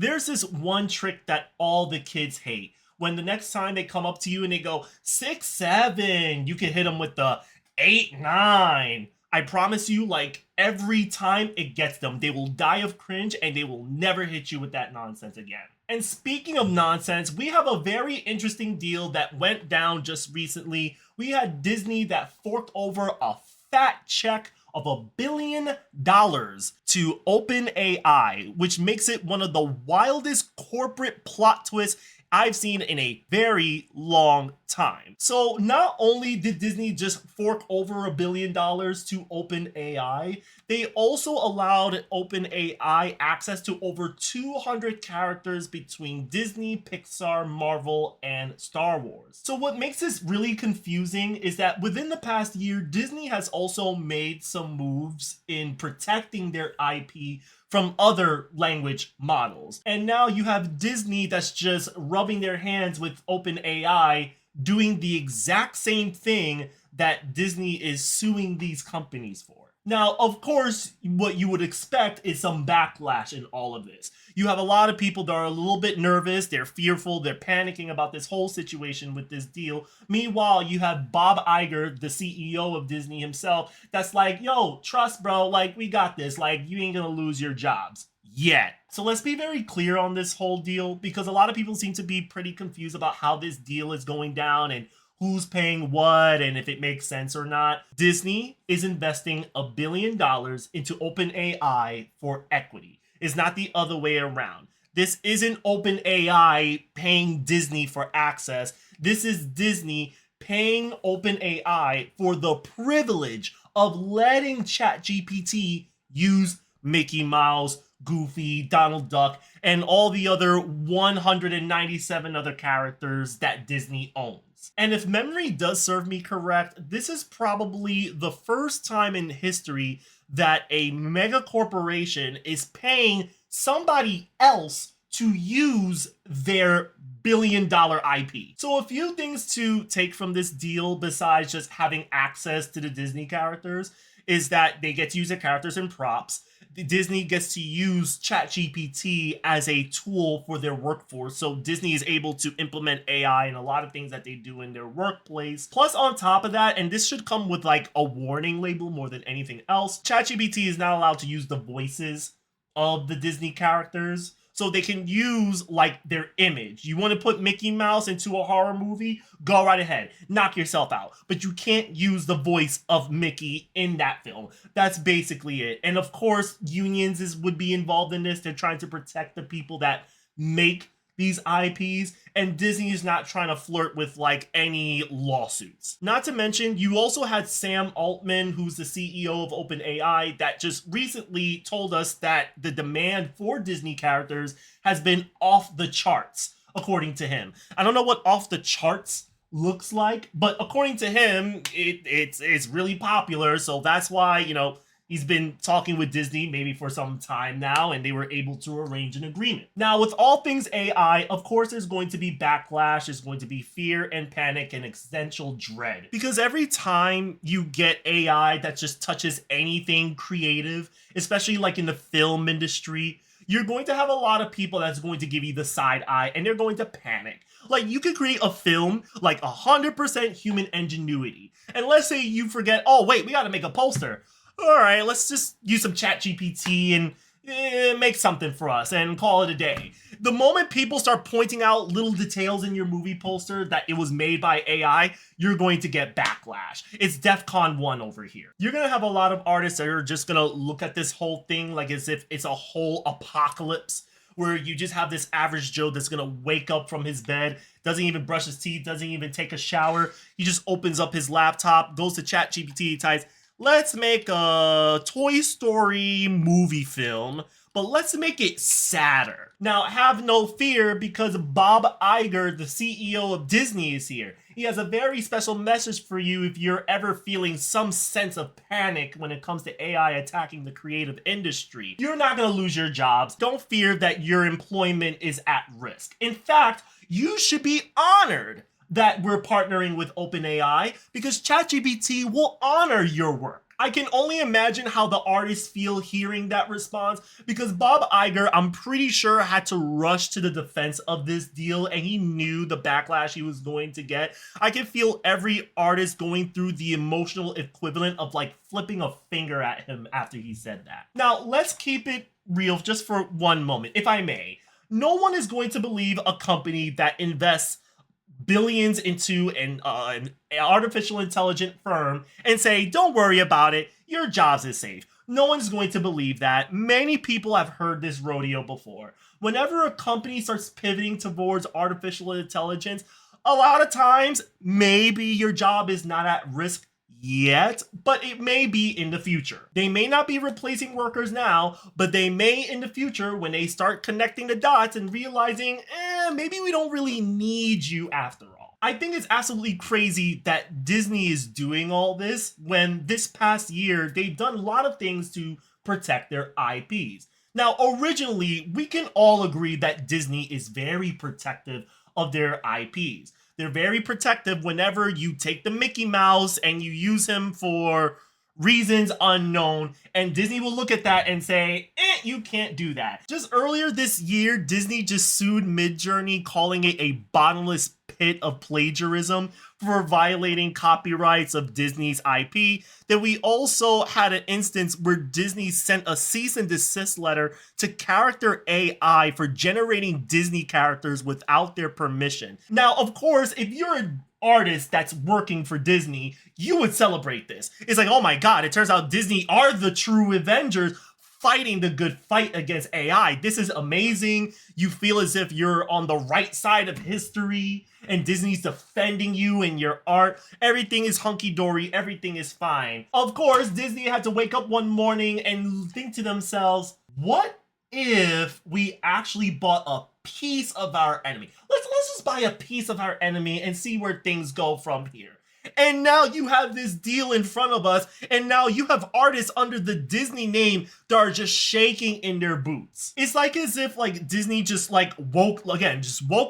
There's this one trick that all the kids hate. When the next time they come up to you and they go 6, 7, you can hit them with the 8, 9. I promise you, like every time it gets them, they will die of cringe and they will never hit you with that nonsense again. And speaking of nonsense, we have a very interesting deal that went down just recently. We had Disney that forked over a fat check of $1 billion to OpenAI, which makes it one of the wildest corporate plot twists I've seen in a very long time. So not only did Disney just fork over $1 billion to OpenAI, they also allowed OpenAI access to over 200 characters between Disney, Pixar, Marvel, and Star Wars. So what makes this really confusing is that within the past year, Disney has also made some moves in protecting their IP from other language models. And now you have Disney that's just rubbing their hands with OpenAI doing the exact same thing that Disney is suing these companies for. Now, of course, what you would expect is some backlash in all of this. You have a lot of people that are a little bit nervous, they're fearful, they're panicking about this whole situation with this deal. Meanwhile, you have Bob Iger, the CEO of Disney himself, that's like, yo, trust, bro, like, we got this, like, you ain't gonna lose your jobs. Yet. So let's be very clear on this whole deal because a lot of people seem to be pretty confused about how this deal is going down and who's paying what and if it makes sense or not. Disney is investing $1 billion into OpenAI for equity. It's not the other way around. This isn't OpenAI paying Disney for access. This is Disney paying OpenAI for the privilege of letting ChatGPT use Mickey Mouse, Goofy, Donald Duck, and all the other 197 other characters that Disney owns. And if memory does serve me correct, this is probably the first time in history that a mega corporation is paying somebody else to use their billion-dollar IP. So a few things to take from this deal besides just having access to the Disney characters is that they get to use their characters and props. Disney gets to use ChatGPT as a tool for their workforce. So Disney is able to implement AI in a lot of things that they do in their workplace. Plus, on top of that, and this should come with like a warning label more than anything else, ChatGPT is not allowed to use the voices of the Disney characters. So they can use like their image. You want to put Mickey Mouse into a horror movie? Go right ahead. Knock yourself out. But you can't use the voice of Mickey in that film. That's basically it. And of course, unions would be involved in this. They're trying to protect the people that make these IPs, and Disney is not trying to flirt with like any lawsuits. Not to mention, you also had Sam Altman, who's the CEO of OpenAI, that just recently told us that the demand for Disney characters has been off the charts, according to him. I don't know what off the charts looks like, but according to him, it's really popular, so that's why, he's been talking with Disney maybe for some time now, and they were able to arrange an agreement. Now, with all things AI, of course, there's going to be backlash, there's going to be fear and panic and existential dread. Because every time you get AI that just touches anything creative, especially like in the film industry, you're going to have a lot of people that's going to give you the side eye and they're going to panic. Like, you could create a film like 100% human ingenuity. And let's say you forget, oh, wait, we got to make a poster. All right, let's just use some ChatGPT and make something for us and call it a day. The moment people start pointing out little details in your movie poster that it was made by AI, you're going to get backlash. It's DEFCON 1 over here. You're going to have a lot of artists that are just going to look at this whole thing like as if it's a whole apocalypse where you just have this average Joe that's going to wake up from his bed, doesn't even brush his teeth, doesn't even take a shower. He just opens up his laptop, goes to ChatGPT, types, let's make a Toy Story movie film, but let's make it sadder. Now, have no fear because Bob Iger, the CEO of Disney, is here. He has a very special message for you if you're ever feeling some sense of panic when it comes to AI attacking the creative industry. You're not going to lose your jobs. Don't fear that your employment is at risk. In fact, you should be honored that we're partnering with OpenAI because ChatGPT will honor your work. I can only imagine how the artists feel hearing that response, because Bob Iger, I'm pretty sure, had to rush to the defense of this deal, and he knew the backlash he was going to get. I can feel every artist going through the emotional equivalent of like flipping a finger at him after he said that. Now, let's keep it real just for one moment, if I may. No one is going to believe a company that invests billions into an artificial intelligent firm and say, don't worry about it, your jobs is safe. No one's going to believe that. Many people have heard this rodeo before. Whenever a company starts pivoting towards artificial intelligence, a lot of times, maybe your job is not at risk yet, but it may be in the future. They may not be replacing workers now, but they may in the future when they start connecting the dots and realizing, maybe we don't really need you after all. I think it's absolutely crazy that Disney is doing all this when this past year they've done a lot of things to protect their IPs. Now, originally, we can all agree that Disney is very protective of their IPs. They're very protective whenever you take the Mickey Mouse and you use him for reasons unknown, and Disney will look at that and say, you can't do that. Just earlier this year, Disney just sued Midjourney, calling it a bottomless pit of plagiarism for violating copyrights of Disney's IP. Then we also had an instance where Disney sent a cease and desist letter to Character AI for generating Disney characters without their permission. Now, of course, if you're an artist that's working for Disney, you would celebrate this. It's like, oh my God, it turns out Disney are the true Avengers fighting the good fight against AI. This is amazing. You feel as if you're on the right side of history and Disney's defending you and your art. Everything is hunky-dory. Everything is fine. Of course, Disney had to wake up one morning and think to themselves, what if we actually bought a piece of our enemy? Let's just buy a piece of our enemy and see where things go from here. And now you have this deal in front of us, and now you have artists under the Disney name that are just shaking in their boots. It's like as if like Disney just like woke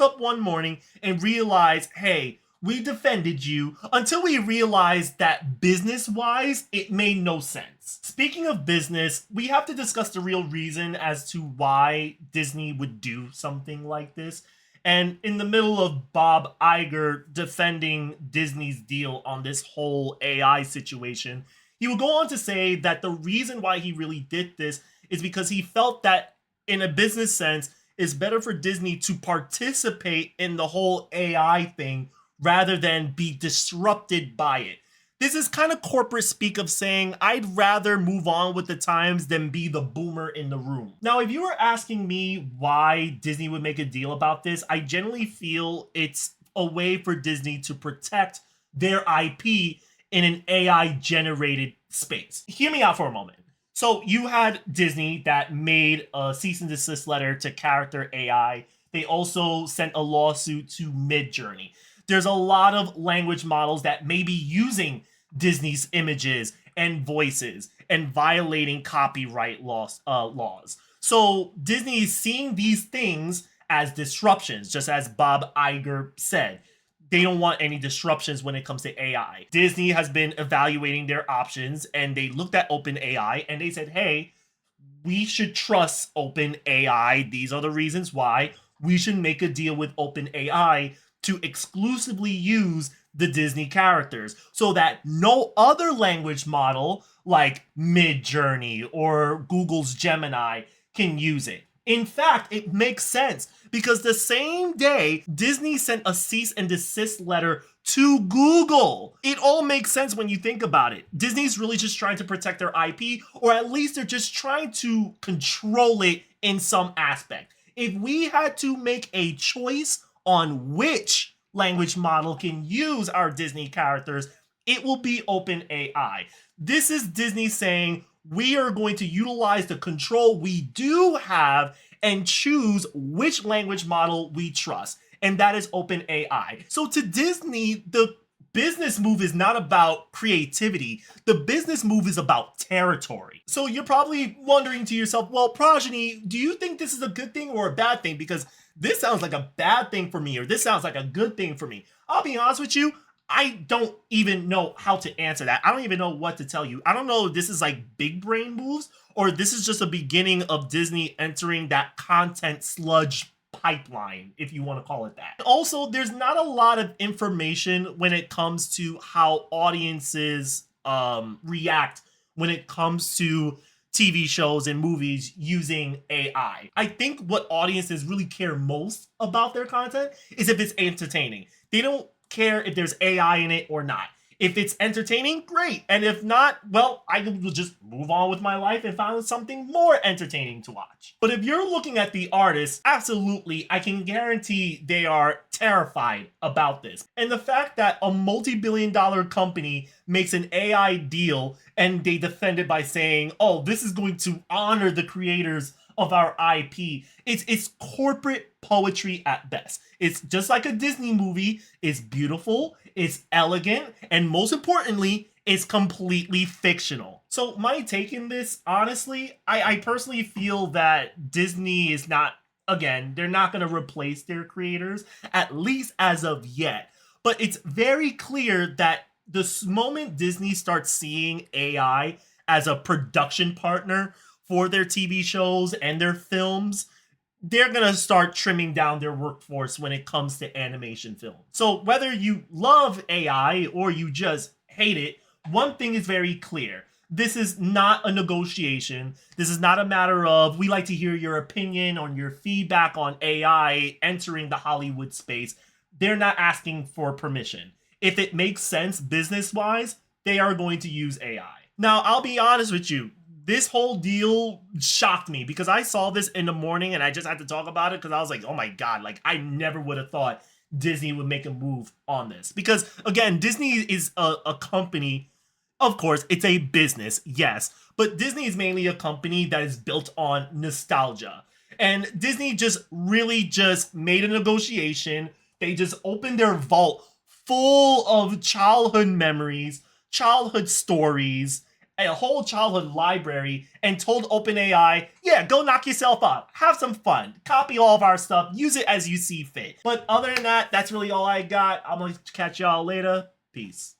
up one morning and realized, hey, we defended you, until we realized that business-wise, it made no sense. Speaking of business, we have to discuss the real reason as to why Disney would do something like this. And in the middle of Bob Iger defending Disney's deal on this whole AI situation, he will go on to say that the reason why he really did this is because he felt that in a business sense, it's better for Disney to participate in the whole AI thing rather than be disrupted by it. This is kind of corporate speak of saying, I'd rather move on with the times than be the boomer in the room. Now, if you were asking me why Disney would make a deal about this, I generally feel it's a way for Disney to protect their IP in an AI-generated space. Hear me out for a moment. So you had Disney that made a cease and desist letter to Character AI. They also sent a lawsuit to Midjourney. There's a lot of language models that may be using Disney's images and voices and violating copyright laws. So Disney is seeing these things as disruptions, just as Bob Iger said. They don't want any disruptions when it comes to AI. Disney has been evaluating their options, and they looked at OpenAI and they said, hey, we should trust OpenAI. These are the reasons why we should make a deal with OpenAI to exclusively use the Disney characters so that no other language model like Midjourney or Google's Gemini can use it. In fact, it makes sense because the same day Disney sent a cease and desist letter to Google. It all makes sense when you think about it. Disney's really just trying to protect their IP, or at least they're just trying to control it in some aspect. If we had to make a choice on which language model can use our Disney characters, it will be OpenAI. This is Disney saying, we are going to utilize the control we do have and choose which language model we trust. And that is OpenAI. So to Disney, the business move is not about creativity. The business move is about territory. So you're probably wondering to yourself, well, Progeny, do you think this is a good thing or a bad thing? Because this sounds like a bad thing for me, or this sounds like a good thing for me. I'll be honest with you, I don't even know how to answer that. I don't even know what to tell you. I don't know if this is like big brain moves or this is just a beginning of Disney entering that content sludge pipeline, if you want to call it that. Also, there's not a lot of information when it comes to how audiences react when it comes to TV shows and movies using AI. I think what audiences really care most about their content is if it's entertaining. They don't care if there's AI in it or not. If it's entertaining, great. And if not, well, I will just move on with my life and find something more entertaining to watch. But if you're looking at the artists, absolutely, I can guarantee they are terrified about this. And the fact that a multi-billion-dollar company makes an AI deal and they defend it by saying, oh, this is going to honor the creators of our IP. It's corporate poetry at best. It's just like a Disney movie. It's beautiful, it's elegant, and most importantly, it's completely fictional. So my take in this, honestly, I personally feel that Disney is not, again, they're not going to replace their creators, at least as of yet. But it's very clear that the moment Disney starts seeing AI as a production partner for their TV shows and their films, they're going to start trimming down their workforce when it comes to animation film. So whether you love AI or you just hate it, one thing is very clear. This is not a negotiation. This is not a matter of, we like to hear your opinion on your feedback on AI entering the Hollywood space. They're not asking for permission. If it makes sense business-wise, they are going to use AI. Now, I'll be honest with you. This whole deal shocked me because I saw this in the morning and I just had to talk about it because I was like, oh my God, like I never would have thought Disney would make a move on this. Because again, Disney is a company, of course, it's a business, yes, but Disney is mainly a company that is built on nostalgia. And Disney just really just made a negotiation. They just opened their vault full of childhood memories, childhood stories, a whole childhood library, and told OpenAI, yeah, go knock yourself out. Have some fun. Copy all of our stuff. Use it as you see fit. But other than that, that's really all I got. I'm going to catch y'all later. Peace.